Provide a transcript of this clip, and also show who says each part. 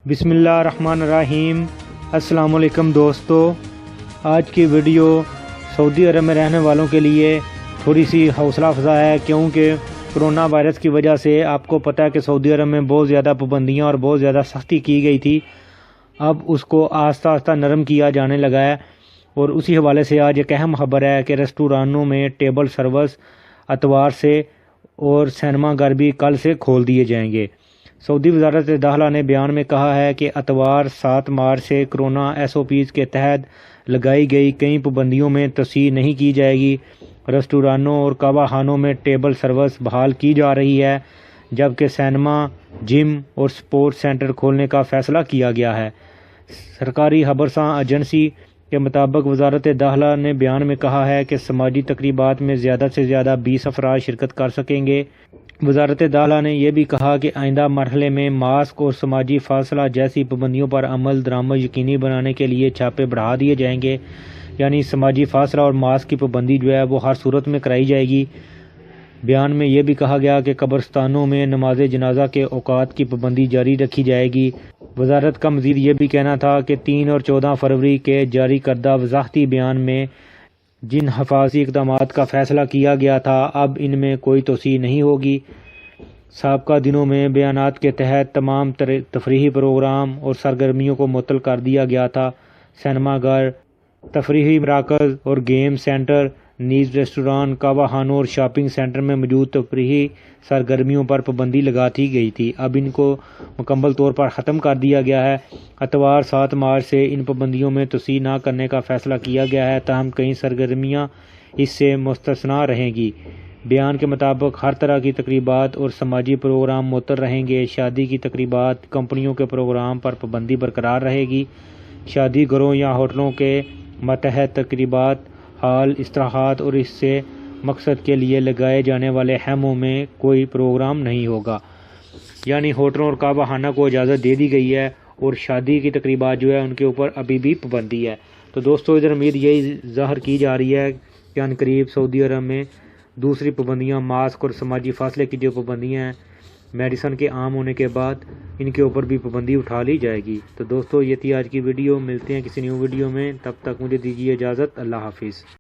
Speaker 1: بسم اللہ الرحمن الرحیم۔ السلام علیکم دوستو، آج کی ویڈیو سعودی عرب میں رہنے والوں کے لیے تھوڑی سی حوصلہ افزا ہے، کیونکہ کرونا وائرس کی وجہ سے آپ کو پتہ ہے کہ سعودی عرب میں بہت زیادہ پابندیاں اور بہت زیادہ سختی کی گئی تھی۔ اب اس کو آہستہ آہستہ نرم کیا جانے لگا ہے، اور اسی حوالے سے آج ایک اہم خبر ہے کہ ریسٹورانوں میں ٹیبل سروس اتوار سے اور سینما گھر بھی کل سے کھول دیے جائیں گے۔ سعودی وزارت داخلہ نے بیان میں کہا ہے کہ اتوار 7 مارچ سے کورونا SOPs کے تحت لگائی گئی کئی پابندیوں میں توسیع نہیں کی جائے گی۔ ریسٹورانوں اور کعبہ خانوں میں ٹیبل سروس بحال کی جا رہی ہے، جبکہ سینما، جم اور سپورٹس سینٹر کھولنے کا فیصلہ کیا گیا ہے۔ سرکاری خبرساں ایجنسی کے مطابق وزارت داخلہ نے بیان میں کہا ہے کہ سماجی تقریبات میں زیادہ سے زیادہ 20 افراد شرکت کر سکیں گے۔ وزارت داخلہ نے یہ بھی کہا کہ آئندہ مرحلے میں ماسک اور سماجی فاصلہ جیسی پابندیوں پر عمل درآمد یقینی بنانے کے لیے چھاپے بڑھا دیے جائیں گے، یعنی سماجی فاصلہ اور ماسک کی پابندی جو ہے وہ ہر صورت میں کرائی جائے گی۔ بیان میں یہ بھی کہا گیا کہ قبرستانوں میں نماز جنازہ کے اوقات کی پابندی جاری رکھی جائے گی۔ وزارت کا مزید یہ بھی کہنا تھا کہ 3 اور 14 فروری کے جاری کردہ وضاحتی بیان میں جن حفاظتی اقدامات کا فیصلہ کیا گیا تھا، اب ان میں کوئی توسیع نہیں ہوگی۔ سابقہ دنوں میں بیانات کے تحت تمام تفریحی پروگرام اور سرگرمیوں کو معطل کر دیا گیا تھا۔ سینما گھر، تفریحی مراکز اور گیم سینٹر، نیز ریسٹوران، کعبہ خانوں اور شاپنگ سینٹر میں موجود تفریحی سرگرمیوں پر پابندی لگا دی گئی تھی، اب ان کو مکمل طور پر ختم کر دیا گیا ہے۔ اتوار 7 مارچ سے ان پابندیوں میں توسیع نہ کرنے کا فیصلہ کیا گیا ہے، تاہم کئی سرگرمیاں اس سے مستثنیٰ رہیں گی۔ بیان کے مطابق ہر طرح کی تقریبات اور سماجی پروگرام معطل رہیں گے۔ شادی کی تقریبات، کمپنیوں کے پروگرام پر پابندی برقرار رہے گی۔ شادی گھروں یا ہوٹلوں کے ماتحت تقریبات، ہال، استراحات اور اس سے مقصد کے لیے لگائے جانے والے خیموں میں کوئی پروگرام نہیں ہوگا، یعنی ہوٹلوں اور کعبہ خانہ کو اجازت دے دی گئی ہے، اور شادی کی تقریبات جو ہے ان کے اوپر ابھی بھی پابندی ہے۔ تو دوستو، ادھر امید یہی ظاہر کی جا رہی ہے کہ عنقریب سعودی عرب میں دوسری پابندیاں، ماسک اور سماجی فاصلے کی جو پابندیاں ہیں، میڈیسن کے عام ہونے کے بعد ان کے اوپر بھی پابندی اٹھا لی جائے گی۔ تو دوستو، یہ تھی آج کی ویڈیو، ملتے ہیں کسی نیو ویڈیو میں، تب تک مجھے دیجیے اجازت، اللہ حافظ۔